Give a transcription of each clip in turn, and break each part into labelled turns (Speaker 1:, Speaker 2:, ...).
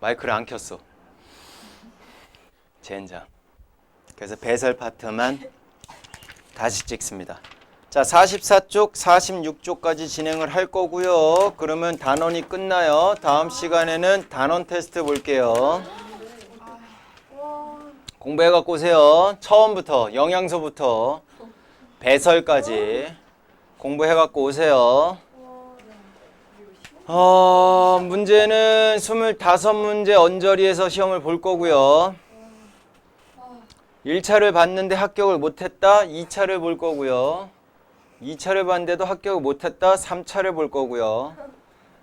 Speaker 1: 마이크를 안 켰어. 젠장. 그래서 배설 파트만 다시 찍습니다. 자, 44쪽, 46쪽까지 진행을 할 거고요. 그러면 단원이 끝나요. 다음 시간에는 단원 테스트 볼게요. 공부해갖고 오세요. 처음부터, 영양소부터 배설까지 공부해갖고 오세요. 문제는 25문제 언저리에서 시험을 볼 거고요. 1차를 봤는데 합격을 못했다. 2차를 볼 거고요. 2차를 봤는데도 합격을 못했다. 3차를 볼 거고요.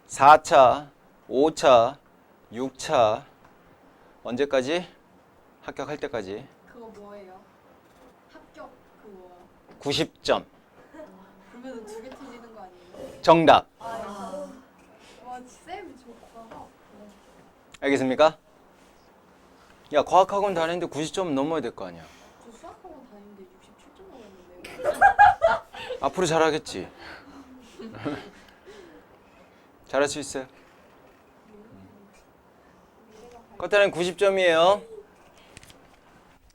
Speaker 1: 4차, 5차, 6차 언제까지? 합격할 때까지.
Speaker 2: 그거 뭐예요? 합격 그거
Speaker 1: 90점.
Speaker 2: 그러면 2개 틀리는 거 아니에요?
Speaker 1: 정답.
Speaker 2: 와 쌤 좋다.
Speaker 1: 알겠습니까? 야, 과학학원 다니는데 90점 넘어야 될 거 아니야.
Speaker 2: 저 수학학원 다니는데 67점 나왔는데.
Speaker 1: 앞으로 잘하겠지. 잘할 수 있어요. 그때는 90점이에요.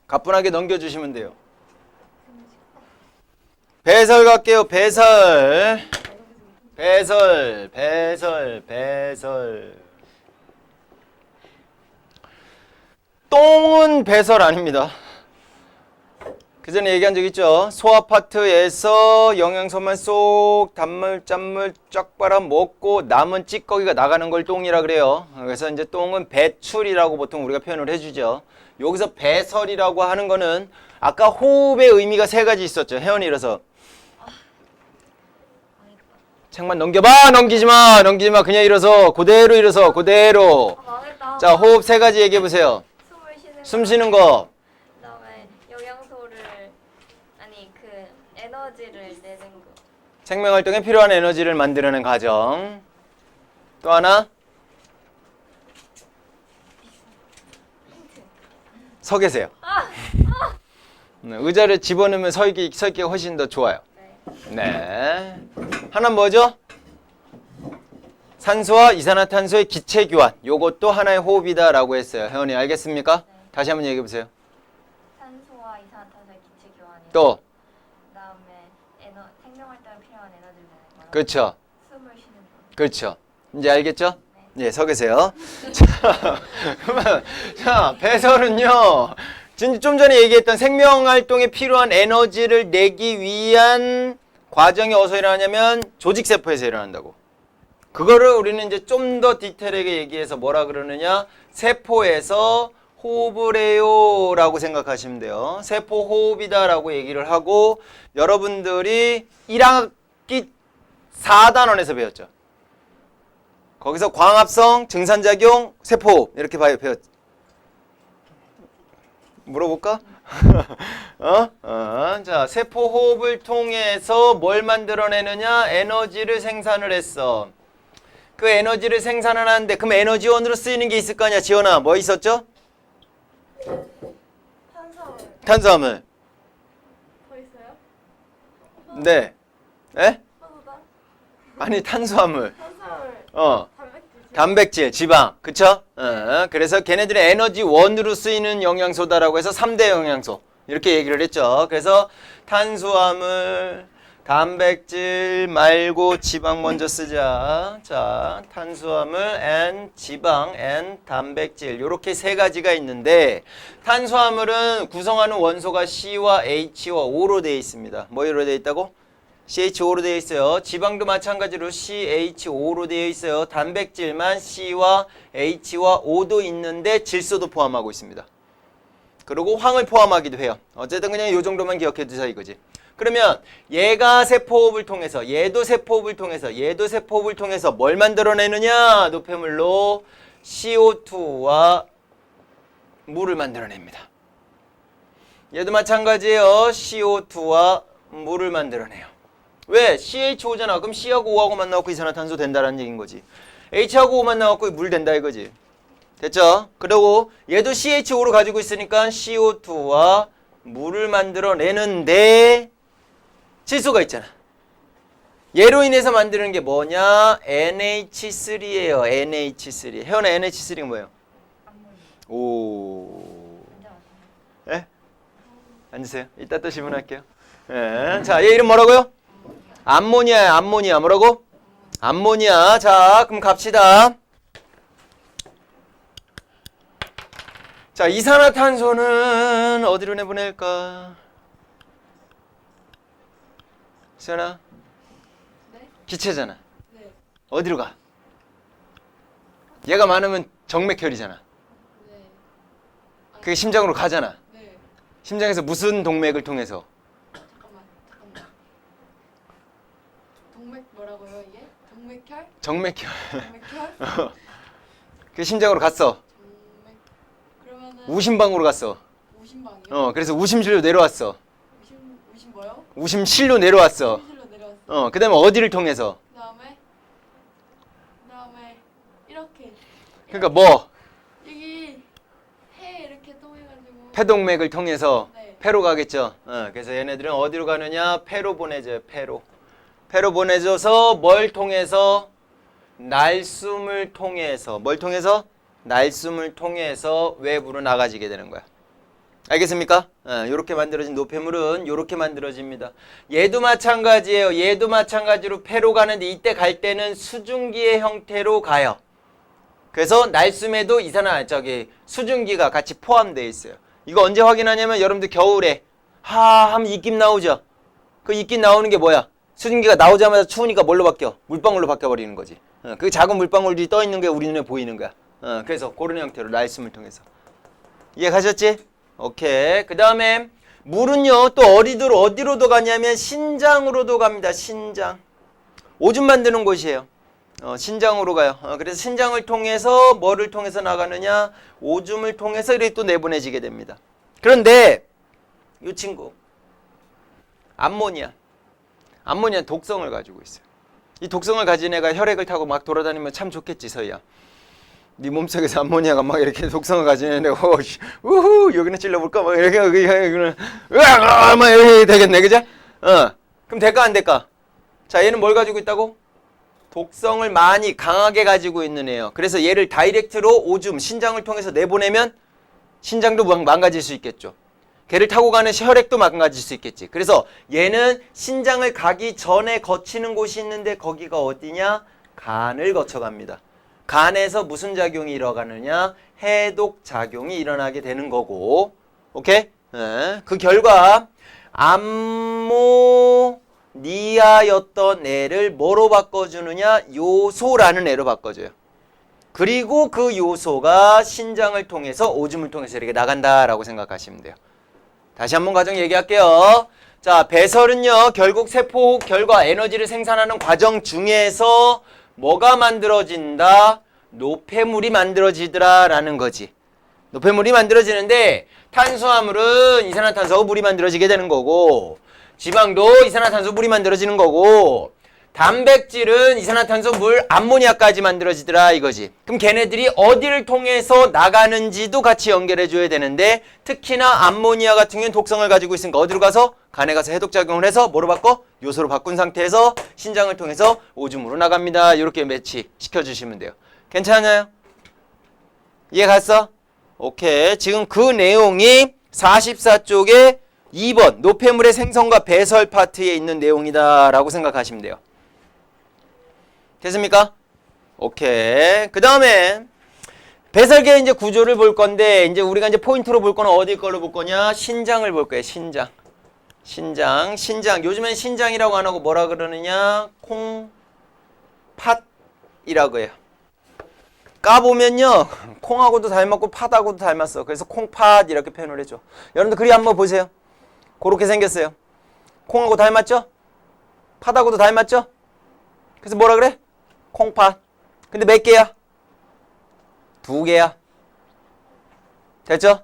Speaker 1: 가뿐하게 넘겨주시면 돼요. 배설 갈게요. 배설. 똥은 배설 아닙니다. 그 전에 얘기한 적 있죠. 소화 파트에서 영양소만 쏙 단물 짠물 쫙 빨아 먹고 남은 찌꺼기가 나가는 걸 똥이라 그래요. 그래서 이제 똥은 배출이라고 보통 우리가 표현을 해주죠. 여기서 배설이라고 하는 거는 아까 호흡의 의미가 3가지 있었죠. 혜원이 일어서 책만 넘겨봐. 넘기지 마. 그냥 일어서. 그대로 일어서. 그대로.
Speaker 3: 망했다.
Speaker 1: 자, 호흡 3가지 얘기해 보세요. 숨 쉬는 거.
Speaker 3: 그다음에 영양소를 에너지를 내는 거.
Speaker 1: 생명 활동에 필요한 에너지를 만들어낸 과정. 또 하나. 서 계세요. 의자를 집어넣으면 서 있기가 훨씬 더 좋아요. 네. 하나 뭐죠? 산소와 이산화탄소의 기체 교환. 요것도 하나의 호흡이다라고 했어요. 혜원이 알겠습니까?
Speaker 3: 네.
Speaker 1: 다시 한번 얘기해 보세요.
Speaker 3: 산소와 이산화탄소의 기체 교환이요.
Speaker 1: 또.
Speaker 3: 그다음에 생명 활동에 필요한 에너지를 내는 거랑.
Speaker 1: 그렇죠.
Speaker 3: 숨을 쉬는 거.
Speaker 1: 그렇죠. 이제 알겠죠? 네, 서 계세요. 자, 그러면 자, 배설은요. 좀 전에 얘기했던 생명 활동에 필요한 에너지를 내기 위한 과정이 어디서 일어나냐면 조직세포에서 일어난다고. 그거를 우리는 이제 좀 더 디테일하게 얘기해서 뭐라 그러느냐? 세포에서 호흡을 해요 라고 생각하시면 돼요. 세포 호흡이다 라고 얘기를 하고 여러분들이 1학기 4단원에서 배웠죠. 거기서 광합성, 증산작용, 세포호흡 이렇게 배웠죠. 물어볼까? 자, 세포호흡을 통해서 뭘 만들어내느냐? 에너지를 생산을 했어. 그 에너지를 생산을 하는데 그럼 에너지원으로 쓰이는 게 있을 거 아니야? 지원아, 뭐 있었죠? 탄수화물.
Speaker 2: 더 있어요?
Speaker 1: 네. 에?
Speaker 2: 탄소다?
Speaker 1: 아니, 탄수화물.
Speaker 2: 탄수화물.
Speaker 1: 단백질, 지방. 그쵸? 그래서 걔네들의 에너지원으로 쓰이는 영양소다라고 해서 3대 영양소. 이렇게 얘기를 했죠. 그래서 탄수화물, 단백질 말고 지방 먼저 쓰자. 자, 탄수화물 and 지방 and 단백질. 요렇게 3가지가 있는데 탄수화물은 구성하는 원소가 C와 H와 O로 되어 있습니다. 뭐로 되어 있다고? CH5로 되어 있어요. 지방도 마찬가지로 CH5로 되어 있어요. 단백질만 C와 H와 O도 있는데 질소도 포함하고 있습니다. 그리고 황을 포함하기도 해요. 어쨌든 그냥 이 정도만 기억해 두자 이거지. 그러면 얘가 세포호흡을 통해서 얘도 세포호흡을 통해서 뭘 만들어내느냐? 노폐물로 CO2와 물을 만들어냅니다. 얘도 마찬가지예요. CO2와 물을 만들어내요. 왜? CH5잖아. 그럼 C하고 O하고 만나갖고 이산화탄소 된다라는 얘기인 거지. H하고 O 만나갖고 물 된다 이거지. 됐죠? 그리고 얘도 CH5로 가지고 있으니까 CO2와 물을 만들어내는데 질소가 있잖아. 얘로 인해서 만드는 게 뭐냐? NH3예요. NH3. 혜원아, NH3가 뭐예요? 오.
Speaker 3: 문제 맞습니다.
Speaker 1: 예? 앉으세요. 이따 또 질문할게요. 예. 자, 얘 이름 뭐라고요? 암모니아야, 암모니아. 뭐라고? 암모니아. 자, 그럼 갑시다. 자, 이산화탄소는 어디로 내보낼까? 수연아,
Speaker 2: 네?
Speaker 1: 기체잖아.
Speaker 2: 네.
Speaker 1: 어디로 가? 얘가 많으면 정맥혈이잖아.
Speaker 2: 네.
Speaker 1: 그게 심장으로 가잖아.
Speaker 2: 네.
Speaker 1: 심장에서 무슨 동맥을 통해서?
Speaker 2: 잠깐만. 동맥 뭐라고요 이게? 동맥혈?
Speaker 1: 정맥혈.
Speaker 2: 동맥혈?
Speaker 1: 그 심장으로 갔어.
Speaker 2: 동맥. 그러면은
Speaker 1: 우심방으로 갔어.
Speaker 2: 우심방이요?
Speaker 1: 그래서 우심실로 내려왔어.
Speaker 2: 우심 뭐요?
Speaker 1: 우심실로 내려왔어.
Speaker 2: 우심실로 내려왔어.
Speaker 1: 그다음에 어디를 통해서?
Speaker 2: 그다음에 이렇게.
Speaker 1: 그러니까 뭐?
Speaker 2: 여기 해 이렇게 통해가지고.
Speaker 1: 폐동맥을 통해서
Speaker 2: 네.
Speaker 1: 폐로 가겠죠. 그래서 얘네들은 어디로 가느냐? 폐로 보내줘요. 폐로. 폐로 보내줘서 뭘 통해서? 날숨을 통해서. 뭘 통해서? 날숨을 통해서 외부로 나가지게 되는 거야. 알겠습니까? 이렇게 만들어진 노폐물은 이렇게 만들어집니다. 얘도 마찬가지예요. 얘도 마찬가지로 폐로 가는데 이때 갈 때는 수증기의 형태로 가요. 그래서 날숨에도 수증기가 같이 포함되어 있어요. 이거 언제 확인하냐면 여러분들 겨울에 하면 입김 나오죠. 그 입김 나오는 게 뭐야? 수증기가 나오자마자 추우니까 뭘로 바뀌어? 물방울로 바뀌어버리는 거지. 그 작은 물방울들이 떠 있는 게 우리 눈에 보이는 거야. 그래서 그런 형태로 날숨을 통해서. 이해 가셨지? 오케이. 그 다음에 물은요 또 어디로도 가냐면 신장으로도 갑니다. 신장. 오줌 만드는 곳이에요. 신장으로 가요. 그래서 신장을 통해서 뭐를 통해서 나가느냐? 오줌을 통해서 이렇게 또 내보내지게 됩니다. 그런데 이 친구 암모니아 독성을 가지고 있어요. 이 독성을 가진 애가 혈액을 타고 막 돌아다니면 참 좋겠지, 서희야. 네 몸속에서 암모니아가 막 이렇게 독성을 가진 애가 우후 여기는 찔러볼까 막 이렇게 여기는 으악 막 이렇게 되겠네, 그죠? 그럼 될까 안 될까? 자, 얘는 뭘 가지고 있다고? 독성을 많이 강하게 가지고 있는 애예요. 그래서 얘를 다이렉트로 오줌, 신장을 통해서 내보내면 신장도 망가질 수 있겠죠. 걔를 타고 가는 혈액도 망가질 수 있겠지. 그래서 얘는 신장을 가기 전에 거치는 곳이 있는데 거기가 어디냐? 간을 거쳐갑니다. 간에서 무슨 작용이 일어나느냐? 해독 작용이 일어나게 되는 거고. 오케이? 그 결과 암모니아였던 애를 뭐로 바꿔주느냐? 요소라는 애로 바꿔줘요. 그리고 그 요소가 신장을 통해서 오줌을 통해서 이렇게 나간다라고 생각하시면 돼요. 다시 한번 과정 얘기할게요. 자, 배설은요 결국 세포 결과 에너지를 생산하는 과정 중에서 뭐가 만들어진다? 노폐물이 만들어지더라 라는 거지. 노폐물이 만들어지는데 탄수화물은 이산화탄소 물이 만들어지게 되는 거고, 지방도 이산화탄소 물이 만들어지는 거고, 단백질은 이산화탄소 물 암모니아까지 만들어지더라 이거지. 그럼 걔네들이 어디를 통해서 나가는지도 같이 연결해 줘야 되는데, 특히나 암모니아 같은 경우는 독성을 가지고 있으니까 어디로 가서? 간에 가서 해독작용을 해서 뭐로 바꿔? 요소로 바꾼 상태에서 신장을 통해서 오줌으로 나갑니다. 이렇게 매치 시켜주시면 돼요. 괜찮아요? 이해 갔어? 오케이. 지금 그 내용이 44쪽에 2번 노폐물의 생성과 배설 파트에 있는 내용이다 라고 생각하시면 돼요. 됐습니까? 오케이. 그 다음에 배설계 이제 구조를 볼 건데, 이제 우리가 이제 포인트로 볼 거는 어디 걸로 볼 거냐? 신장을 볼 거예요. 신장. 요즘엔 신장이라고 안 하고 뭐라 그러느냐? 콩팥이라고 해요. 까보면요 콩하고도 닮았고 팥하고도 닮았어. 그래서 콩팥 이렇게 표현을 해줘. 여러분들 그림 한번 보세요. 그렇게 생겼어요. 콩하고 닮았죠? 팥하고도 닮았죠? 그래서 뭐라 그래? 콩팥. 근데 몇 개야? 2개야. 됐죠?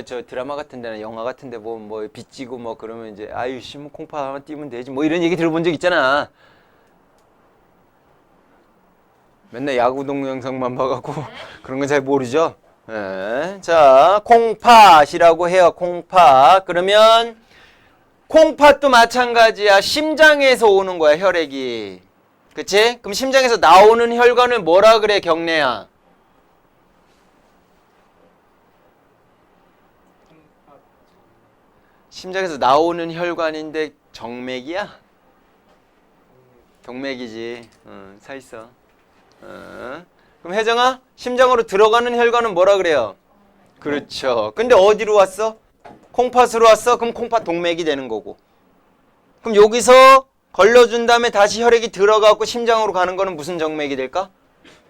Speaker 1: 저 드라마 같은 데나 영화 같은 데 보면 뭐 빚지고 뭐 그러면 이제 아유 씨 뭐 콩팥 하나 띄면 되지 뭐 이런 얘기 들어본 적 있잖아. 맨날 야구 동영상만 봐갖고 그런 건 잘 모르죠. 자, 콩팥이라고 해요. 콩팥. 그러면 콩팥도 마찬가지야. 심장에서 오는 거야, 혈액이. 그치? 그럼 심장에서 나오는 혈관을 뭐라 그래, 경래야? 심장에서 나오는 혈관인데 정맥이야? 동맥이지. 사 있어. 그럼 혜정아, 심장으로 들어가는 혈관은 뭐라 그래요? 그렇죠. 근데 어디로 왔어? 콩팥으로 왔어? 그럼 콩팥 동맥이 되는 거고. 그럼 여기서 걸러준 다음에 다시 혈액이 들어가고 심장으로 가는 거는 무슨 정맥이 될까?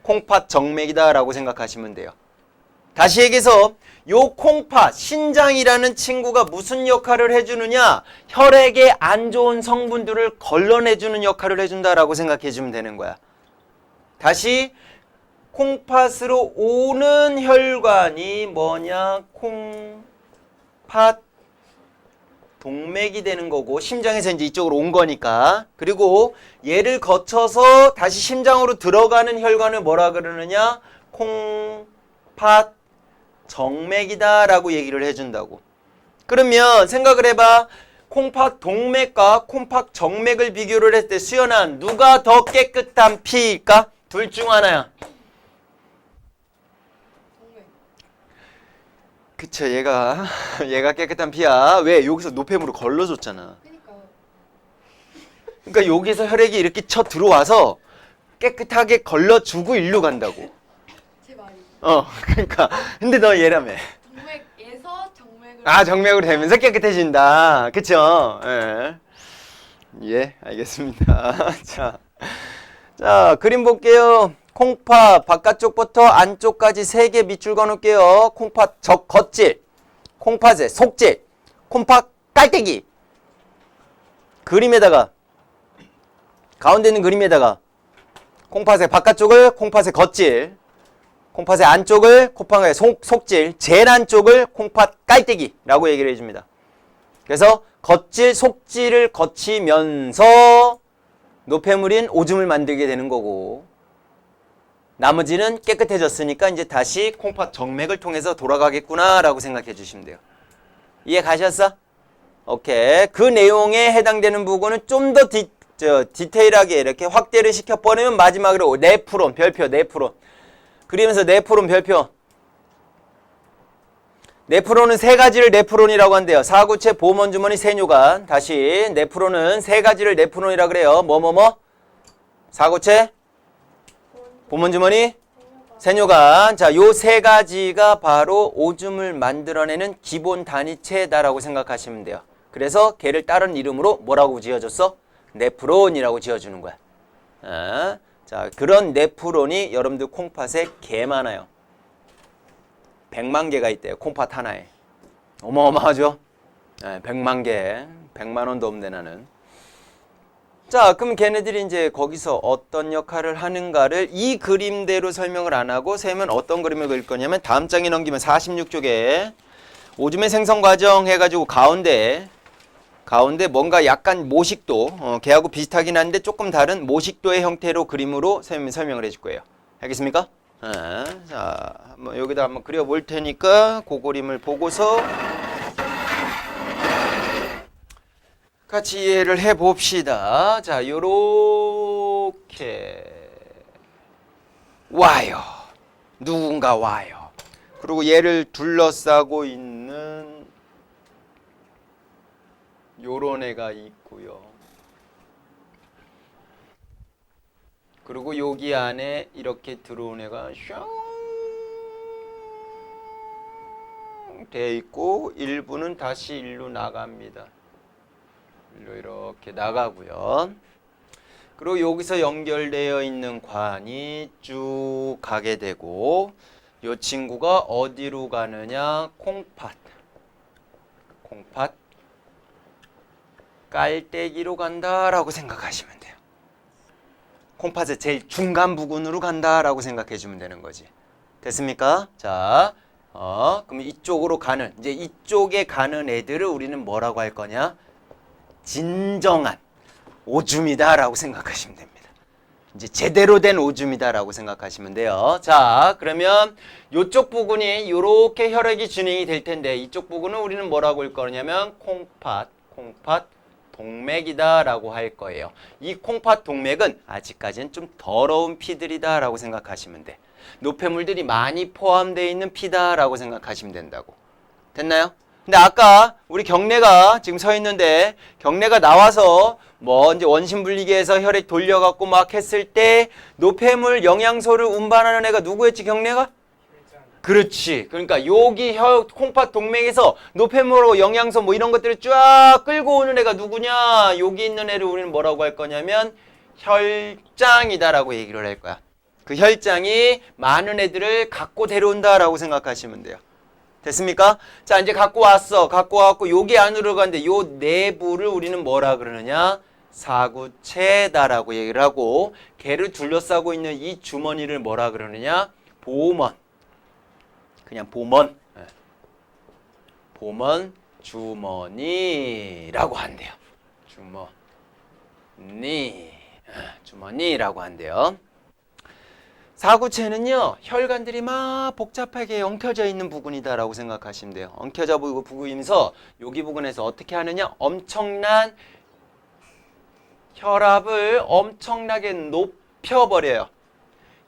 Speaker 1: 콩팥 정맥이다 라고 생각하시면 돼요. 다시 얘기해서 요 콩팥, 신장이라는 친구가 무슨 역할을 해주느냐? 혈액에 안 좋은 성분들을 걸러내주는 역할을 해준다라고 생각해주면 되는 거야. 다시 콩팥으로 오는 혈관이 뭐냐? 콩팥 동맥이 되는 거고 심장에서 이제 이쪽으로 온 거니까. 그리고 얘를 거쳐서 다시 심장으로 들어가는 혈관을 뭐라 그러느냐? 콩팥 정맥이다 라고 얘기를 해준다고. 그러면 생각을 해봐. 콩팥 동맥과 콩팥 정맥을 비교를 했을 때 수연아, 누가 더 깨끗한 피일까? 둘 중 하나야.
Speaker 2: 동맥.
Speaker 1: 그쵸, 얘가 깨끗한 피야. 왜? 여기서 노폐물을 걸러줬잖아.
Speaker 2: 그니까요.
Speaker 1: 그러니까 여기서 혈액이 이렇게 쳐 들어와서 깨끗하게 걸러주고 일로 간다고.
Speaker 2: 제 말이.
Speaker 1: 그러니까 근데 너 얘라며.
Speaker 2: 동맥에서 정맥을.
Speaker 1: 아, 정맥으로 되면서 깨끗해진다. 그쵸? 예, 알겠습니다. 자, 그림 볼게요. 콩팥 바깥쪽부터 안쪽까지 3개 밑줄 그어놓을게요. 콩팥 겉질, 콩팥의 속질, 콩팥 깔때기. 그림에다가 가운데 있는 그림에다가 콩팥의 바깥쪽을 콩팥의 겉질, 콩팥의 안쪽을 콩팥의 속질, 제일 안쪽을 콩팥 깔때기라고 얘기를 해줍니다. 그래서 겉질, 속질을 거치면서 노폐물인 오줌을 만들게 되는 거고 나머지는 깨끗해졌으니까 이제 다시 콩팥 정맥을 통해서 돌아가겠구나 라고 생각해 주시면 돼요. 이해 가셨어? 오케이. 그 내용에 해당되는 부분은 좀 더 디테일하게 이렇게 확대를 시켜버리면 마지막으로 네프론, 별표, 네프론. 그리면서 네프론 별표. 네프론은 3가지를 네프론이라고 한대요. 사구체, 보먼주머니, 세뇨관. 다시 네프론은 3가지를 네프론이라고 그래요. 사구체, 보먼주머니, 세뇨관. 자, 요 3가지가 바로 오줌을 만들어내는 기본 단위체다라고 생각하시면 돼요. 그래서 걔를 다른 이름으로 뭐라고 지어줬어? 네프론이라고 지어주는 거야. 자, 그런 네프론이 여러분들 콩팥에 개 많아요. 100만 개가 있대요. 콩팥 하나에. 어마어마하죠? 100만 개. 100만 원도 없네 나는. 자, 그럼 걔네들이 이제 거기서 어떤 역할을 하는가를 이 그림대로 설명을 안 하고 쌤은 어떤 그림을 그릴 거냐면 다음 장에 넘기면 46쪽에 오줌의 생성 과정 해가지고 가운데 뭔가 약간 모식도, 걔하고 비슷하긴 한데 조금 다른 모식도의 형태로 그림으로 쌤이 설명을 해줄 거예요. 알겠습니까? 자, 한번 여기다 한번 그려볼 테니까 그 그림을 보고서 같이 이해를 해봅시다. 자, 요렇게 와요. 누군가 와요. 그리고 얘를 둘러싸고 있는 요런 애가 있고요. 그리고 여기 안에 이렇게 들어온 애가 슝 돼 있고 일부는 다시 일로 나갑니다. 일로 이렇게 나가고요. 그리고 여기서 연결되어 있는 관이 쭉 가게 되고 이 친구가 어디로 가느냐? 콩팥 깔때기로 간다라고 생각하시면 돼요. 콩팥의 제일 중간 부근으로 간다라고 생각해 주면 되는 거지. 됐습니까? 자, 그럼 이쪽으로 가는, 이제 이쪽에 가는 애들을 우리는 뭐라고 할 거냐? 진정한 오줌이다라고 생각하시면 됩니다. 이제 제대로 된 오줌이다라고 생각하시면 돼요. 자, 그러면 이쪽 부분이 이렇게 혈액이 진행이 될 텐데 이쪽 부분은 우리는 뭐라고 할 거냐면 콩팥 동맥이다라고 할 거예요. 이 콩팥 동맥은 아직까지는 좀 더러운 피들이다라고 생각하시면 돼. 노폐물들이 많이 포함되어 있는 피다라고 생각하시면 된다고. 됐나요? 근데 아까 우리 경례가 지금 서 있는데 경례가 나와서 뭐 이제 원심분리기에서 혈액 돌려갖고 막 했을 때 노폐물 영양소를 운반하는 애가 누구였지 경례가? 그렇지. 그러니까 여기 콩팥 동맥에서 노폐물하고 영양소 뭐 이런 것들을 쫙 끌고 오는 애가 누구냐? 여기 있는 애를 우리는 뭐라고 할 거냐면 혈장이다라고 얘기를 할 거야. 그 혈장이 많은 애들을 갖고 데려온다라고 생각하시면 돼요. 됐습니까? 자, 이제 갖고 왔어. 갖고 와갖고 여기 안으로 가는데 요 내부를 우리는 뭐라 그러느냐? 사구체다라고 얘기를 하고 걔를 둘러싸고 있는 이 주머니를 뭐라 그러느냐? 보먼. 그냥 보먼. 보먼 주머니라고 한대요. 주머니라고 한대요. 사구체는요, 혈관들이 막 복잡하게 엉켜져 있는 부분이다라고 생각하시면 돼요. 엉켜져 보이고 부분이면서 여기 부분에서 어떻게 하느냐? 엄청난 혈압을 엄청나게 높여버려요.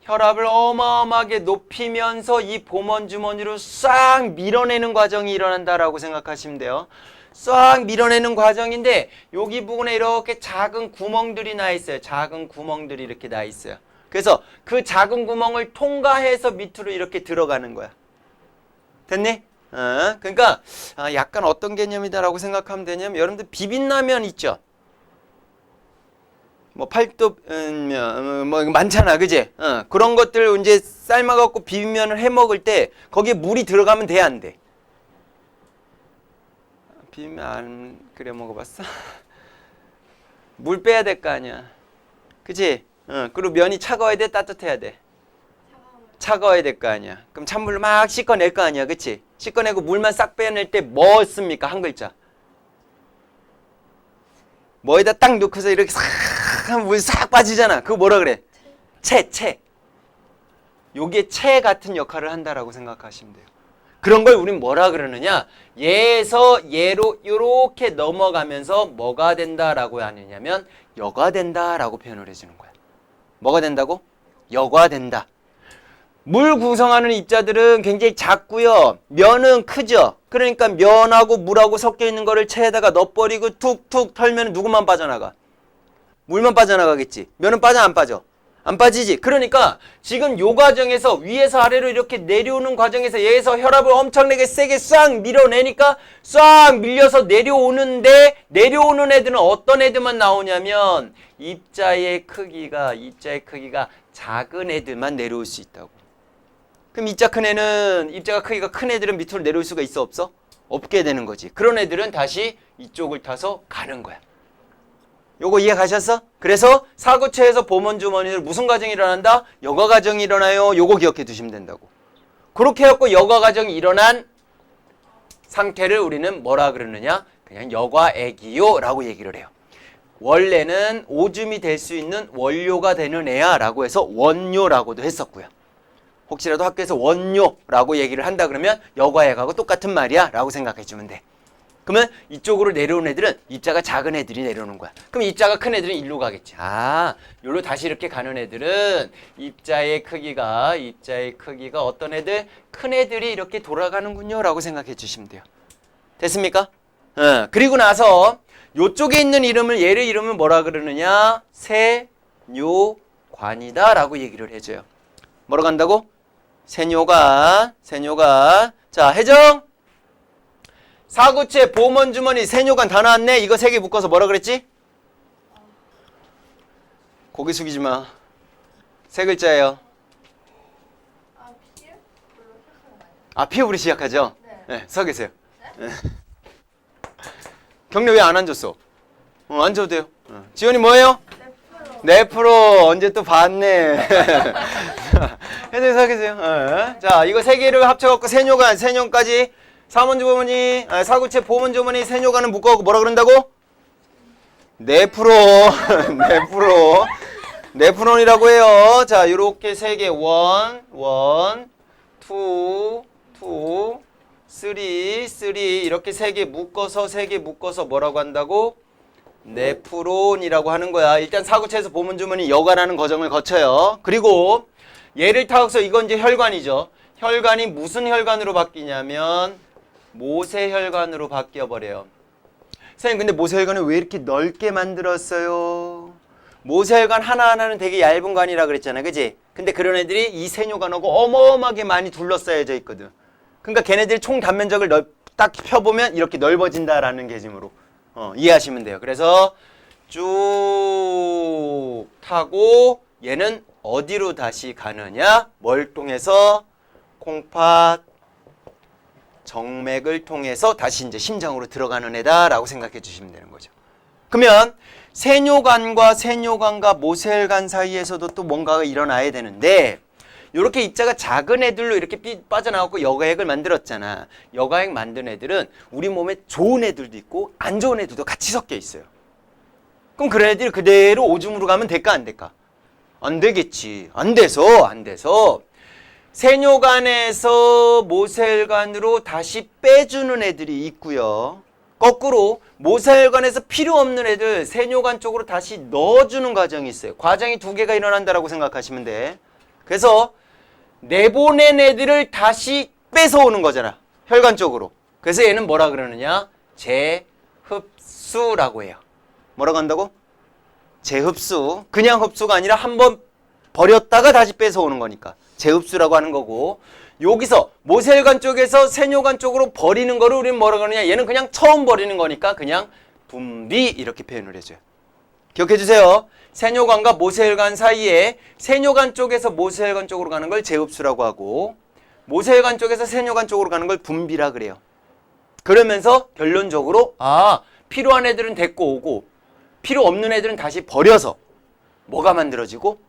Speaker 1: 혈압을 어마어마하게 높이면서 이 보먼 주머니로 싹 밀어내는 과정이 일어난다라고 생각하시면 돼요. 싹 밀어내는 과정인데 여기 부분에 이렇게 작은 구멍들이 나 있어요. 작은 구멍들이 이렇게 나 있어요. 그래서 그 작은 구멍을 통과해서 밑으로 이렇게 들어가는 거야. 됐니? 그러니까 약간 어떤 개념이다라고 생각하면 되냐면 여러분들 비빔라면 있죠? 뭐 팔도면 뭐 많잖아, 그지? 그런 것들 이제 삶아갖고 비빔면을 해 먹을 때 거기에 물이 들어가면 돼, 안 돼? 비빔면 안 끓여 먹어봤어? 물 빼야 될 거 아니야, 그지? 그리고 면이 차가워야 돼, 따뜻해야 돼? 차가워야 될 거 아니야. 그럼 찬물로 막 씻어낼 거 아니야, 그치? 씻어내고 물만 싹 빼낼 때 뭐 씁니까? 한 글자. 뭐에다 딱 넣고서 이렇게 싹 하면 물이 싹 빠지잖아. 그거 뭐라 그래? 채. 요게 채 같은 역할을 한다라고 생각하시면 돼요. 그런 걸 우린 뭐라 그러느냐? 얘에서 얘로 요렇게 넘어가면서 뭐가 된다라고 하느냐면 여가 된다라고 표현을 해주는 거야. 뭐가 된다고? 여가 된다. 물 구성하는 입자들은 굉장히 작고요. 면은 크죠. 그러니까 면하고 물하고 섞여 있는 거를 체에다가 넣어버리고 툭툭 털면 누구만 빠져나가? 물만 빠져나가겠지. 면은 빠져 안 빠져? 안 빠지지. 그러니까 지금 요 과정에서 위에서 아래로 이렇게 내려오는 과정에서 얘에서 혈압을 엄청나게 세게 싹 밀어내니까 싹 밀려서 내려오는데 내려오는 애들은 어떤 애들만 나오냐면 입자의 크기가 작은 애들만 내려올 수 있다고. 그럼 입자가 크기가 큰 애들은 밑으로 내려올 수가 있어 없어? 없게 되는 거지. 그런 애들은 다시 이쪽을 타서 가는 거야. 요거 이해 가셨어? 그래서 사구체에서 보먼 주머니를 무슨 과정이 일어난다? 여과 과정이 일어나요. 요거 기억해 두시면 된다고. 그렇게 해갖고 여과 과정이 일어난 상태를 우리는 뭐라 그러느냐? 그냥 여과액이요라고 얘기를 해요. 원래는 오줌이 될 수 있는 원료가 되는 애야 라고 해서 원료라고도 했었고요. 혹시라도 학교에서 원료라고 얘기를 한다 그러면 여과액하고 똑같은 말이야 라고 생각해 주면 돼. 그러면 이쪽으로 내려오는 애들은 입자가 작은 애들이 내려오는 거야. 그럼 입자가 큰 애들은 일로 가겠지. 요로 다시 이렇게 가는 애들은 입자의 크기가 어떤 애들? 큰 애들이 이렇게 돌아가는군요 라고 생각해 주시면 돼요. 됐습니까? 그리고 나서 요쪽에 있는 얘를 이름을 뭐라 그러느냐? 세뇨관이다 라고 얘기를 해줘요. 뭐로 간다고? 세뇨관. 자, 혜정. 사구체, 보먼 주머니, 세뇨관 다 나왔네. 이거 세 개 묶어서 뭐라 그랬지? 고개 숙이지 마. 세 글자예요. 피읍으로 시작하죠? 네, 서 계세요. 네. 경례 왜 안 앉았어? 앉아도 돼요. 지원이 뭐예요? 네프로. 언제 또 봤네. 혜정이 서 계세요. 자, 이거 세 개를 합쳐갖고 세뇨까지 사먼 주머니, 사구체, 보먼 주머니, 세뇨관은 묶어갖고 뭐라 그런다고? 네프로. 네프론이라고 해요. 자, 요렇게 세 개. 1, 2, 3 이렇게 세 개 묶어서 뭐라고 한다고? 네프론이라고 하는 거야. 일단 사구체에서 보먼 주머니 여과라는 과정을 거쳐요. 그리고 얘를 타고서 이건 이제 혈관이죠. 혈관이 무슨 혈관으로 바뀌냐면 모세혈관으로 바뀌어버려요. 선생님 근데 모세혈관을 왜 이렇게 넓게 만들었어요? 모세혈관 하나하나는 되게 얇은 관이라 그랬잖아, 그지? 근데 그런 애들이 이 세뇨관하고 어마어마하게 많이 둘러싸여져 있거든. 그러니까 걔네들이 총 단면적을 딱 펴보면 이렇게 넓어진다라는 개념으로 이해하시면 돼요. 그래서 쭉 타고 얘는 어디로 다시 가느냐? 뭘 통해서? 콩팥 정맥을 통해서 다시 이제 심장으로 들어가는 애다라고 생각해 주시면 되는 거죠. 그러면 세뇨관과 세뇨관과 모세혈관 사이에서도 또 뭔가가 일어나야 되는데 이렇게 입자가 작은 애들로 이렇게 빠져나왔고 여가액을 만들었잖아. 여가액 만든 애들은 우리 몸에 좋은 애들도 있고 안 좋은 애들도 같이 섞여 있어요. 그럼 그런 애들이 그대로 오줌으로 가면 될까 안 될까? 안 되겠지. 안 돼서 세뇨관에서 모세혈관으로 다시 빼주는 애들이 있고요. 거꾸로 모세혈관에서 필요 없는 애들 세뇨관 쪽으로 다시 넣어주는 과정이 있어요. 과정이 두 개가 일어난다라고 생각하시면 돼. 그래서 내보낸 애들을 다시 뺏어오는 거잖아. 혈관 쪽으로. 그래서 얘는 뭐라 그러느냐? 재흡수라고 해요. 뭐라고 한다고? 재흡수. 그냥 흡수가 아니라 한번 버렸다가 다시 뺏어오는 거니까 재흡수라고 하는 거고, 여기서 모세혈관 쪽에서 세뇨관 쪽으로 버리는 거를 우리는 뭐라고 하느냐? 얘는 그냥 처음 버리는 거니까 그냥 분비 이렇게 표현을 해줘요. 기억해 주세요. 세뇨관과 모세혈관 사이에 세뇨관 쪽에서 모세혈관 쪽으로 가는 걸 재흡수라고 하고 모세혈관 쪽에서 세뇨관 쪽으로 가는 걸 분비라 그래요. 그러면서 결론적으로 필요한 애들은 데리고 오고 필요 없는 애들은 다시 버려서 뭐가 만들어지고?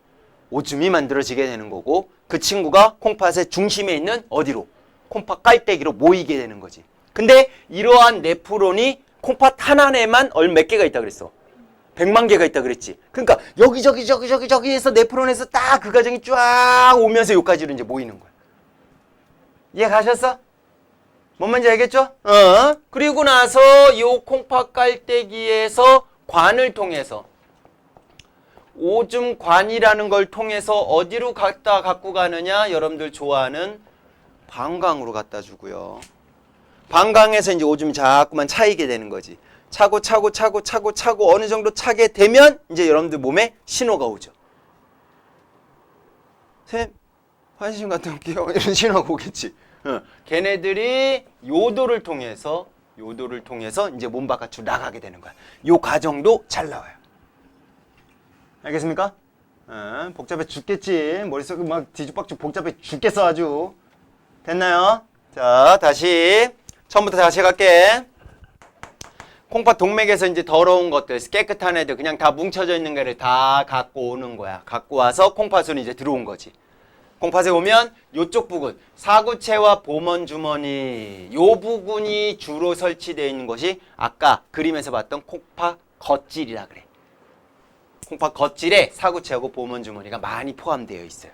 Speaker 1: 오줌이 만들어지게 되는 거고 그 친구가 콩팥의 중심에 있는 어디로? 콩팥 깔때기로 모이게 되는 거지. 근데 이러한 네프론이 콩팥 하나에만 몇 개가 있다 그랬어? 100만 개가 있다 그랬지. 그러니까 여기저기에서 네프론에서 딱 그 과정이 쫙 오면서 여기까지로 이제 모이는 거야. 이해 가셨어? 뭔 말인지 알겠죠? 그리고 나서 요 콩팥 깔때기에서 관을 통해서 오줌관이라는 걸 통해서 어디로 갖고 가느냐? 여러분들 좋아하는 방광으로 갖다 주고요. 방광에서 이제 오줌이 자꾸만 차이게 되는 거지. 차고 어느 정도 차게 되면 이제 여러분들 몸에 신호가 오죠. 쌤, 환심 갔다 올게요. 이런 신호가 오겠지. 걔네들이 요도를 통해서 이제 몸 바깥으로 나가게 되는 거야. 요 과정도 잘 나와요. 알겠습니까? 복잡해 죽겠지. 머릿속이 막 뒤죽박죽 복잡해 죽겠어 아주. 됐나요? 자, 다시 처음부터 다시 갈게. 콩팥 동맥에서 이제 더러운 것들, 깨끗한 애들 그냥 다 뭉쳐져 있는 거를 다 갖고 오는 거야. 갖고 와서 콩팥으로 이제 들어온 거지. 콩팥에 오면 요쪽 부분, 사구체와 보먼주머니 요 부분이 주로 설치되어 있는 것이 아까 그림에서 봤던 콩팥 겉질이라 그래. 콩팥 겉질에 사구체하고 보먼주머니가 많이 포함되어 있어요.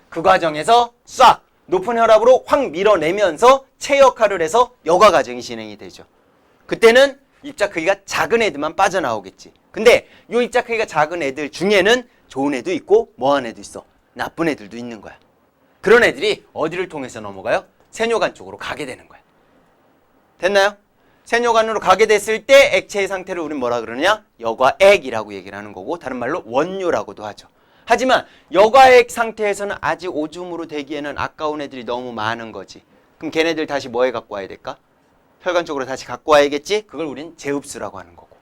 Speaker 1: 그 과정에서 싹 높은 혈압으로 확 밀어내면서 체 역할을 해서 여과 과정이 진행이 되죠. 그때는 입자 크기가 작은 애들만 빠져나오겠지. 근데 이 입자 크기가 작은 애들 중에는 좋은 애도 있고 뭐한 애도 있어. 나쁜 애들도 있는 거야. 그런 애들이 어디를 통해서 넘어가요? 세뇨관 쪽으로 가게 되는 거야. 됐나요? 세뇨관으로 가게 됐을 때 액체의 상태를 우리는 뭐라 그러느냐? 여과액이라고 얘기를 하는 거고 다른 말로 원료라고도 하죠. 하지만 여과액 상태에서는 아직 오줌으로 되기에는 아까운 애들이 너무 많은 거지. 그럼 걔네들 다시 뭐에 갖고 와야 될까? 혈관 쪽으로 다시 갖고 와야겠지? 그걸 우린 재흡수라고 하는 거고.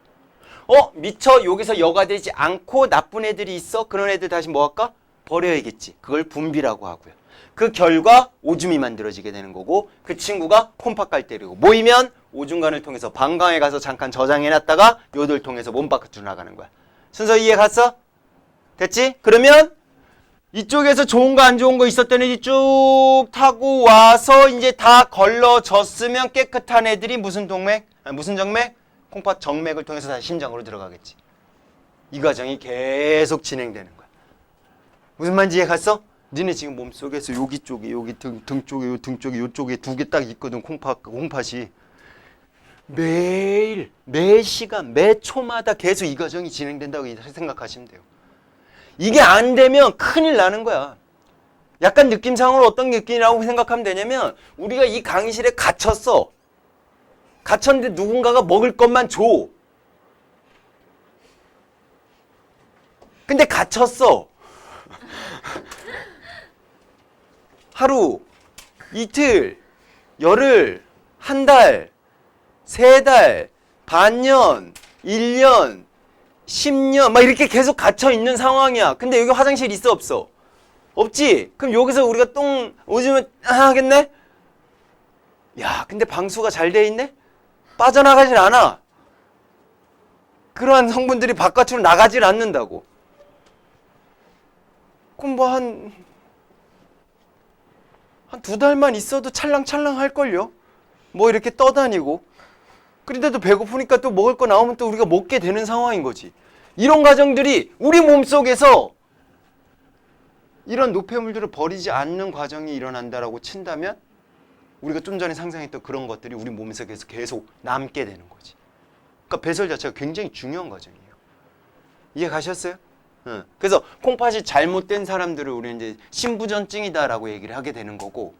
Speaker 1: 미처 여기서 여과되지 않고 나쁜 애들이 있어? 그런 애들 다시 뭐 할까? 버려야겠지. 그걸 분비라고 하고요. 그 결과 오줌이 만들어지게 되는 거고 그 친구가 콩팥 깔때리고 모이면 오줌관을 통해서 방광에 가서 잠깐 저장해놨다가 요들 통해서 몸 밖으로 나가는 거야. 순서 이해 갔어? 됐지? 그러면 이쪽에서 좋은 거 안 좋은 거 있었던 애들이 쭉 타고 와서 이제 다 걸러졌으면 깨끗한 애들이 무슨 동맥? 무슨 정맥? 콩팥 정맥을 통해서 다시 심장으로 들어가겠지. 이 과정이 계속 진행되는 거야. 무슨 말인지 이해 갔어? 니네 지금 몸속에서 여기 쪽에 여기 등 쪽에 요 등 쪽에 요쪽에 두 개 딱 있거든. 콩팥이 매일 매 시간 매 초마다 계속 이 과정이 진행된다고 생각하시면 돼요. 이게 안 되면 큰일 나는 거야. 약간 느낌상으로 어떤 느낌이라고 생각하면 되냐면 우리가 이 강의실에 갇혔어. 갇혔는데 누군가가 먹을 것만 줘. 근데 갇혔어. 하루, 이틀, 열흘, 한 달, 세 달, 반년, 1년, 10년 막 이렇게 계속 갇혀 있는 상황이야. 근데 여기 화장실 있어 없어? 없지? 그럼 여기서 우리가 똥 오줌을 하겠네? 야, 근데 방수가 잘 돼 있네? 빠져나가질 않아. 그러한 성분들이 바깥으로 나가질 않는다고. 그럼 뭐 한 두 달만 있어도 찰랑찰랑 할걸요? 뭐 이렇게 떠다니고. 그런데도 배고프니까 또 먹을 거 나오면 또 우리가 먹게 되는 상황인 거지. 이런 과정들이 우리 몸속에서 이런 노폐물들을 버리지 않는 과정이 일어난다라고 친다면 우리가 좀 전에 상상했던 그런 것들이 우리 몸에서 계속 남게 되는 거지. 그러니까 배설 자체가 굉장히 중요한 과정이에요. 이해 가셨어요? 그래서 콩팥이 잘못된 사람들을 우리는 이제 신부전증이다라고 얘기를 하게 되는 거고,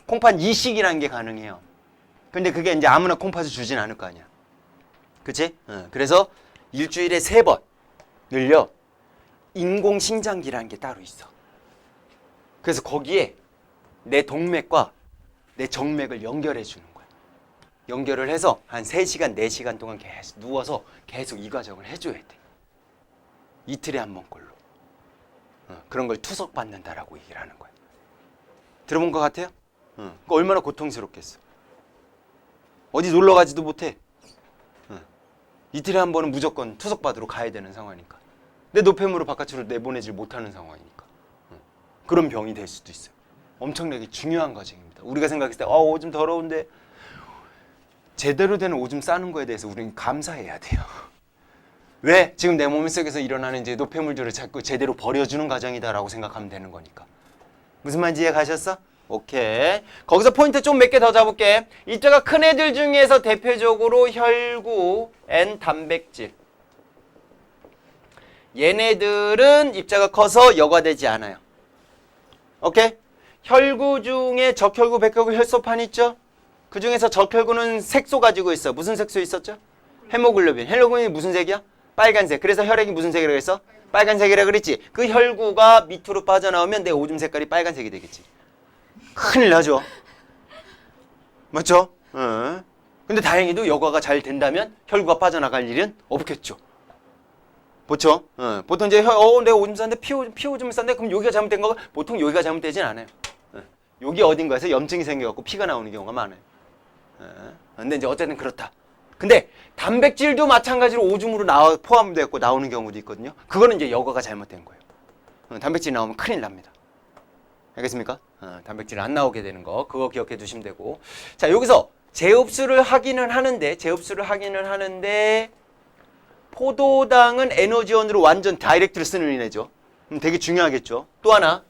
Speaker 1: 콩팥 이식이라는 게 가능해요. 근데 그게 이제 아무나 콩팥을 주진 않을 거 아니야. 그치? 그래서 일주일에 3번 늘려 인공신장기라는 게 따로 있어. 그래서 거기에 내 동맥과 내 정맥을 연결해 주는 거야. 연결을 해서 한 3시간, 4시간 동안 계속 누워서 계속 이 과정을 해줘야 돼. 이틀에 한 번꼴로. 그런 걸 투석받는다라고 얘기를 하는 거야. 들어본 것 같아요? 그거 얼마나 고통스럽겠어. 어디 놀러 가지도 못해. 이틀에 한 번은 무조건 투석받으러 가야 되는 상황이니까. 내 노폐물을 바깥으로 내보내질 못하는 상황이니까. 그런 병이 될 수도 있어요. 엄청나게 중요한 과정입니다. 우리가 생각했을 때 오줌 더러운데, 제대로 된 오줌 싸는 거에 대해서 우리는 감사해야 돼요. 왜? 지금 내 몸 속에서 일어나는 이제 노폐물들을 자꾸 제대로 버려주는 과정이다라고 생각하면 되는 거니까. 무슨 말인지 이해 가셨어? 오케이. 거기서 포인트 좀 몇 개 더 잡을게. 이자가 큰 애들 중에서 대표적으로 혈구, N 단백질. 얘네들은 입자가 커서 여과되지 않아요. 오케이? 혈구 중에 적혈구, 백혈구, 혈소판 있죠? 그 중에서 적혈구는 색소 가지고 있어. 무슨 색소 있었죠? 헤모글로빈. 헤모글로빈이 무슨 색이야? 빨간색. 그래서 혈액이 무슨 색이라고 했어? 빨간색이라고 그랬지. 그 혈구가 밑으로 빠져나오면 내 오줌 색깔이 빨간색이 되겠지. 큰일 나죠. 맞죠? 근데 다행히도 여과가 잘 된다면 혈구가 빠져나갈 일은 없겠죠. 그렇죠? 보통 이제 내가 오줌 쌌는데 피오줌을 쌌는데 그럼 여기가 잘못된 거가 보통 여기가 잘못되진 않아요. 여기 어딘가에서 염증이 생겨갖고 피가 나오는 경우가 많아요. 근데 이제 어쨌든 그렇다. 근데 단백질도 마찬가지로 오줌으로 포함되고 나오는 경우도 있거든요. 그거는 이제 여과가 잘못된 거예요. 단백질이 나오면 큰일 납니다. 알겠습니까? 단백질 안 나오게 되는 거 그거 기억해 두시면 되고. 자, 여기서 제흡수를 하기는 하는데 포도당은 에너지원으로 완전 다이렉트로 쓰는 애죠. 되게 중요하겠죠. 또 하나,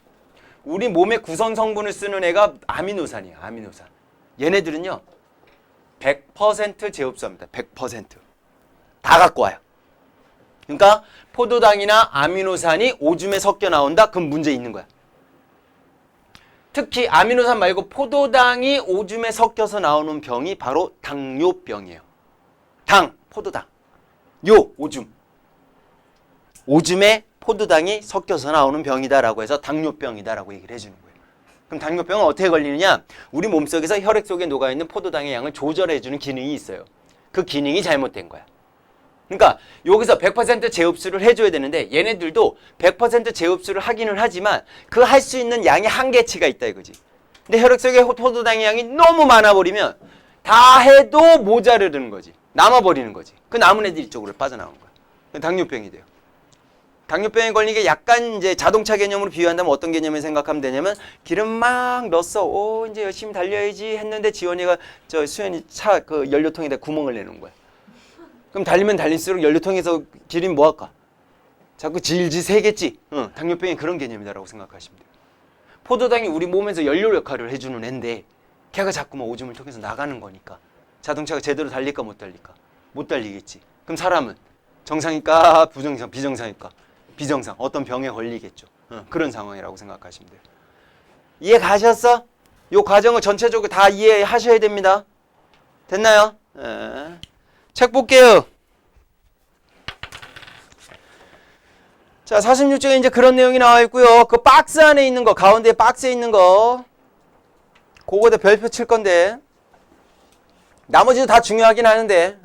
Speaker 1: 우리 몸의 구성 성분을 쓰는 애가 아미노산이에요. 아미노산. 얘네들은요 100% 제흡수합니다. 100%. 다 갖고 와요. 그러니까 포도당이나 아미노산이 오줌에 섞여 나온다? 그럼 문제 있는 거야. 특히 아미노산 말고 포도당이 오줌에 섞여서 나오는 병이 바로 당뇨병이에요. 당, 포도당. 요, 오줌. 오줌에 포도당이 섞여서 나오는 병이다라고 해서 당뇨병이다라고 얘기를 해주는 거예요. 그럼 당뇨병은 어떻게 걸리느냐? 우리 몸속에서 혈액 속에 녹아있는 포도당의 양을 조절해주는 기능이 있어요. 그 기능이 잘못된 거야. 그러니까 여기서 100% 재흡수를 해줘야 되는데 얘네들도 100% 재흡수를 하기는 하지만 그 할 수 있는 양의 한계치가 있다 이거지. 근데 혈액 속에 포도당의 양이 너무 많아버리면 다 해도 모자르는 거지. 남아버리는 거지. 그 남은 애들이 이쪽으로 빠져나오는 거야. 당뇨병이 돼요. 당뇨병에 걸리게 약간 이제 자동차 개념으로 비유한다면 어떤 개념을 생각하면 되냐면 기름 막 넣었어. 이제 열심히 달려야지 했는데 지원이가 수현이 차 그 연료통에다 구멍을 내는 거야. 그럼 달리면 달릴수록 연료통에서 기름이 뭐 할까? 자꾸 질질 새겠지. 당뇨병이 그런 개념이다라고 생각하시면 돼요. 포도당이 우리 몸에서 연료 역할을 해주는 애인데 걔가 자꾸만 오줌을 통해서 나가는 거니까 자동차가 제대로 달릴까 못 달릴까? 못 달리겠지. 그럼 사람은 정상일까 비정상일까? 비정상. 어떤 병에 걸리겠죠. 그런 상황이라고 생각하시면 돼요. 이해 가셨어? 이 과정을 전체적으로 다 이해하셔야 됩니다. 됐나요? 책 볼게요. 자, 46쪽에 이제 그런 내용이 나와 있고요. 그 박스 안에 있는 거, 가운데 박스에 있는 거, 그거에다 별표 칠 건데, 나머지도 다 중요하긴 하는데,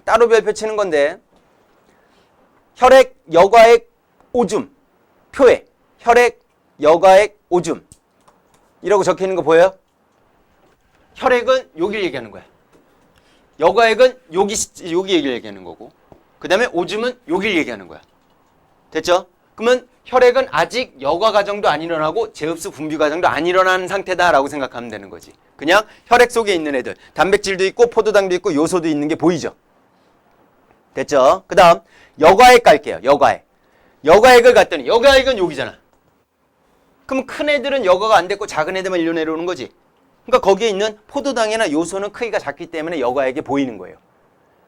Speaker 1: 따로 별표 치는 건데, 혈액, 여과액, 오줌, 표에, 혈액, 여과액, 오줌. 이라고 적혀 있는 거 보여요? 혈액은 여기를 얘기하는 거야. 여과액은 여기 얘기를 얘기하는 거고, 그 다음에 오줌은 여기를 얘기하는 거야. 됐죠? 그러면 혈액은 아직 여과 과정도 안 일어나고 제흡수 분비 과정도 안 일어나는 상태다라고 생각하면 되는 거지. 그냥 혈액 속에 있는 애들, 단백질도 있고 포도당도 있고 요소도 있는 게 보이죠? 됐죠? 그 다음 여과액 갈게요. 여과액. 여과액을 갔더니 여과액은 여기잖아. 그럼 큰 애들은 여과가 안 됐고 작은 애들만 일로 내려오는 거지. 그러니까 거기에 있는 포도당이나 요소는 크기가 작기 때문에 여과액이 보이는 거예요.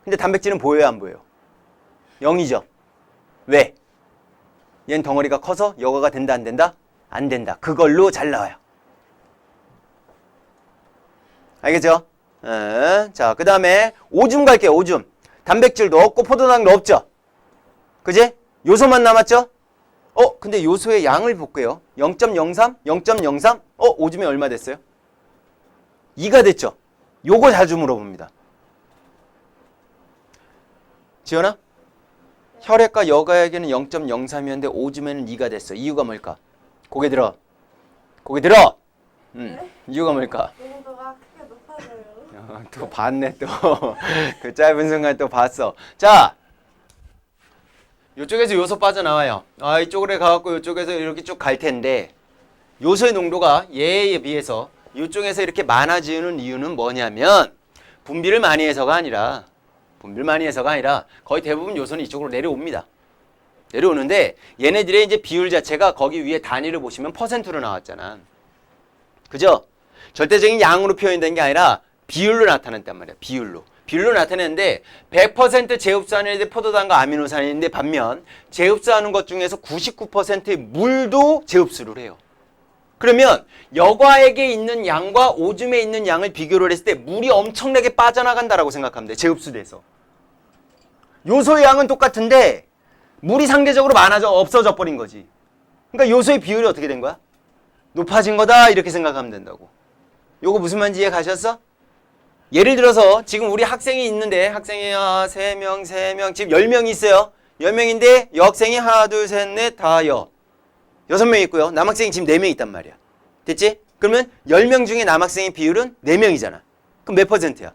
Speaker 1: 근데 단백질은 보여요, 안 보여요? 0이죠. 왜? 얘는 덩어리가 커서 여과가 된다, 안 된다? 안 된다. 그걸로 잘 나와요. 알겠죠? 자, 그 다음에 오줌 갈게요. 오줌. 단백질도 없고 포도당도 없죠? 그지? 요소만 남았죠? 근데 요소의 양을 볼게요. 0.03? 0.03? 오줌에 얼마 됐어요? 2가 됐죠? 요거 자주 물어봅니다. 지연아? 혈액과 여과액에는 0.03이었는데 오줌에는 2가 됐어. 이유가 뭘까? 고개 들어. 고개 들어! 이유가 뭘까?
Speaker 2: 농도가 크게 높아져요.
Speaker 1: 또 봤네 또. 그 짧은 순간 또 봤어. 자, 이쪽에서 요소 빠져나와요. 이쪽으로 가갖고 이쪽에서 이렇게 쭉 갈 텐데 요소의 농도가 얘에 비해서 이쪽에서 이렇게 많아지는 이유는 뭐냐면 분비를 많이 해서가 아니라 거의 대부분 요소는 이쪽으로 내려옵니다. 내려오는데 얘네들의 이제 비율 자체가 거기 위에 단위를 보시면 퍼센트로 나왔잖아. 그죠? 절대적인 양으로 표현된 게 아니라 비율로 나타낸단 말이야. 비율로 나타내는데 100% 제흡수하는 데 포도당과 아미노산인데 반면 제흡수하는 것 중에서 99%의 물도 제흡수를 해요. 그러면 여과액에 있는 양과 오줌에 있는 양을 비교를 했을 때 물이 엄청나게 빠져나간다라고 생각하면 돼. 제흡수돼서. 요소의 양은 똑같은데 물이 상대적으로 없어져 버린 거지. 그러니까 요소의 비율이 어떻게 된 거야? 높아진 거다 이렇게 생각하면 된다고. 요거 무슨 말인지 이해 가셨어? 예를 들어서 지금 우리 학생이 있는데 학생이 3명 지금 10명이 있어요. 10명인데 여학생이 하나 둘 셋 넷 다 6명 있고요. 남학생이 지금 4명 있단 말이야. 됐지? 그러면 10명 중에 남학생의 비율은 4명이잖아. 그럼 몇 퍼센트야?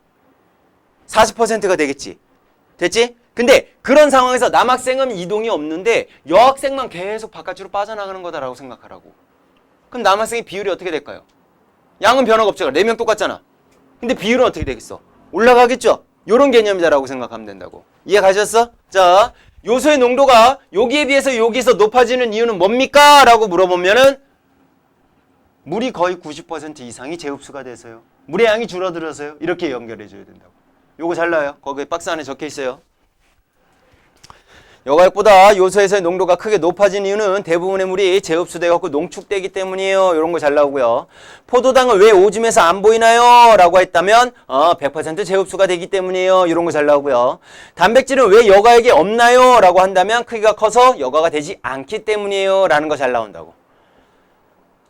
Speaker 1: 40%가 되겠지. 됐지? 근데 그런 상황에서 남학생은 이동이 없는데 여학생만 계속 바깥으로 빠져나가는 거다라고 생각하라고. 그럼 남학생의 비율이 어떻게 될까요? 양은 변화가 없죠. 4명 똑같잖아. 근데 비율은 어떻게 되겠어? 올라가겠죠? 요런 개념이다라고 생각하면 된다고. 이해 가셨어? 자, 요소의 농도가 여기에 비해서 여기서 높아지는 이유는 뭡니까? 라고 물어보면은 물이 거의 90% 이상이 제흡수가 돼서요. 물의 양이 줄어들어서요. 이렇게 연결해 줘야 된다고. 요거 잘 나와요. 거기 박스 안에 적혀 있어요. 여과액보다 요소에서의 농도가 크게 높아진 이유는 대부분의 물이 제흡수되고 농축되기 때문이에요. 이런 거 잘 나오고요. 포도당은 왜 오줌에서 안 보이나요? 라고 했다면 100% 제흡수가 되기 때문이에요. 이런 거 잘 나오고요. 단백질은 왜 여과액이 없나요? 라고 한다면 크기가 커서 여과가 되지 않기 때문이에요. 라는 거 잘 나온다고.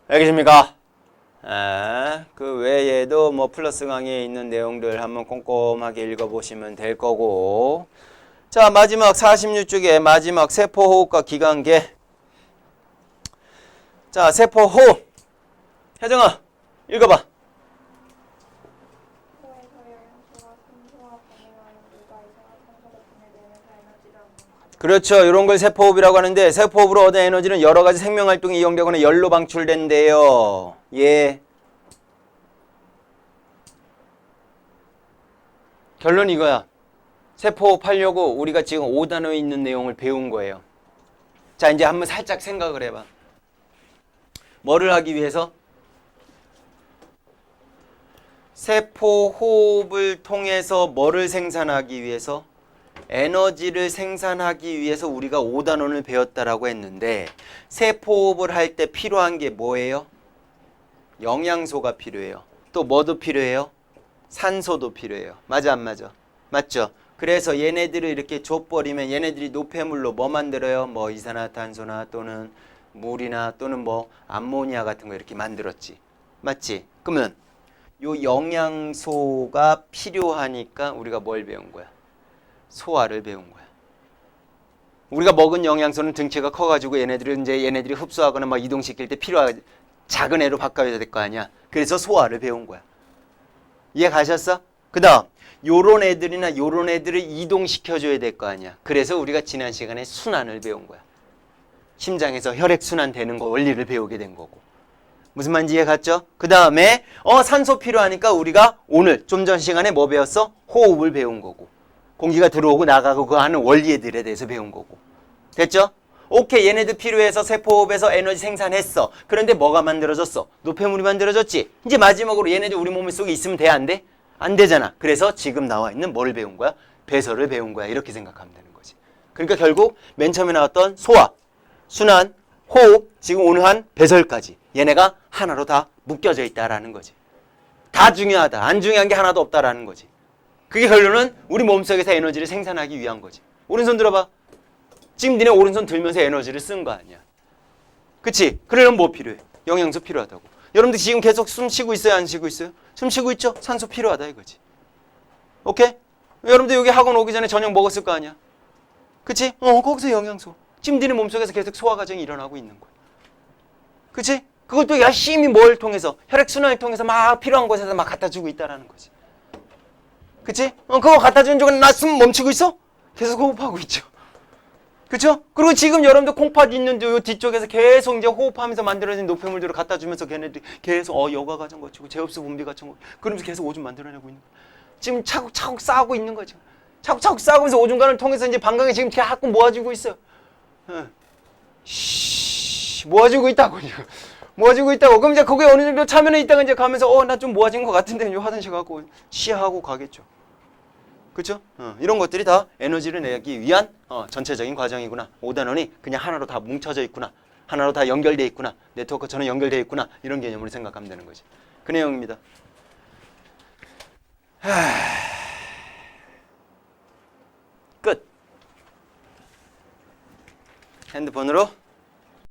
Speaker 1: 알겠습니까? 그 외에도 뭐 플러스 강의에 있는 내용들 한번 꼼꼼하게 읽어보시면 될 거고. 자, 마지막 46쪽에 마지막 세포호흡과 기관계. 자, 세포호흡. 혜정아, 읽어봐. 그렇죠. 이런 걸 세포호흡이라고 하는데 세포호흡으로 얻은 에너지는 여러 가지 생명활동이 이용되거나 열로 방출된대요. 예. 결론 이거야. 세포호흡 하려고 우리가 지금 5단어에 있는 내용을 배운 거예요. 자, 이제 한번 살짝 생각을 해봐. 뭐를 하기 위해서? 세포호흡을 통해서 뭐를 생산하기 위해서? 에너지를 생산하기 위해서 우리가 5단원을 배웠다라고 했는데 세포호흡을 할 때 필요한 게 뭐예요? 영양소가 필요해요. 또 뭐도 필요해요? 산소도 필요해요. 맞아 안 맞아? 맞죠? 그래서 얘네들을 이렇게 줘버리면 얘네들이 노폐물로 뭐 만들어요? 뭐 이산화탄소나 또는 물이나 또는 뭐 암모니아 같은 거 이렇게 만들었지. 맞지? 그러면 요 영양소가 필요하니까 우리가 뭘 배운 거야? 소화를 배운 거야. 우리가 먹은 영양소는 등치가 커가지고 얘네들은 이제 얘네들이 흡수하거나 막 이동시킬 때 필요한 작은 애로 바꿔야 될 거 아니야. 그래서 소화를 배운 거야. 이해 가셨어? 그 다음 요런 애들이나 요런 애들을 이동시켜줘야 될 거 아니야. 그래서 우리가 지난 시간에 순환을 배운 거야. 심장에서 혈액순환 되는 거 원리를 배우게 된 거고. 무슨 말인지 이해 갔죠? 그 다음에 산소 필요하니까 우리가 오늘 좀 전 시간에 뭐 배웠어? 호흡을 배운 거고. 공기가 들어오고 나가고 그 하는 원리들에 대해서 배운 거고. 됐죠? 오케이, 얘네들 필요해서 세포호흡에서 에너지 생산했어. 그런데 뭐가 만들어졌어? 노폐물이 만들어졌지. 이제 마지막으로 얘네들 우리 몸 속에 있으면 돼, 안 돼? 안 되잖아. 그래서 지금 나와 있는 뭐를 배운 거야? 배설을 배운 거야. 이렇게 생각하면 되는 거지. 그러니까 결국 맨 처음에 나왔던 소화, 순환, 호흡, 지금 오늘 한 배설까지 얘네가 하나로 다 묶여져 있다라는 거지. 다 중요하다. 안 중요한 게 하나도 없다라는 거지. 그게 결론은 우리 몸속에서 에너지를 생산하기 위한 거지. 오른손 들어봐. 지금 니네 오른손 들면서 에너지를 쓴 거 아니야. 그치? 그러려면 뭐 필요해? 영양소 필요하다고. 여러분들 지금 계속 숨 쉬고 있어요? 안 쉬고 있어요? 숨 쉬고 있죠? 산소 필요하다 이거지. 오케이? 여러분들 여기 학원 오기 전에 저녁 먹었을 거 아니야? 그치? 거기서 영양소. 지금 니네 몸속에서 계속 소화 과정이 일어나고 있는 거야. 그치? 그것도 열심히 뭘 통해서 혈액순환을 통해서 막 필요한 곳에서 막 갖다 주고 있다라는 거지. 그치? 그거 갖다 주는 쪽은 나 숨 멈추고 있어? 계속 호흡하고 있죠. 그쵸? 그리고 지금 여러분들 콩팥 있는데 요 뒤쪽에서 계속 이제 호흡하면서 만들어진 노폐물들을 갖다 주면서 걔네들이 계속 여과 과정 거치고 제흡수 분비 과정 거치고 그러면서 계속 오줌 만들어내고 있는 거야. 지금 차곡차곡 쌓고 있는 거죠. 차곡차곡 쌓으면서 오줌관을 통해서 이제 방광이 지금 자꾸 모아지고 있어요. 모아지고 있다고 지금. 모아지고 있다고. 그럼 이제 거기에 어느 정도 차면에 있다가 이제 가면서 나 좀 모아진 것 같은데 화장실 가고 쉬하고 가겠죠. 그렇죠? 이런 것들이 다 에너지를 내기 위한 전체적인 과정이구나. 5단원이 그냥 하나로 다 뭉쳐져 있구나. 하나로 다 연결되어 있구나. 네트워크처럼 연결되어 있구나. 이런 개념으로 생각하면 되는 거지. 그 내용입니다. 끝. 핸드폰으로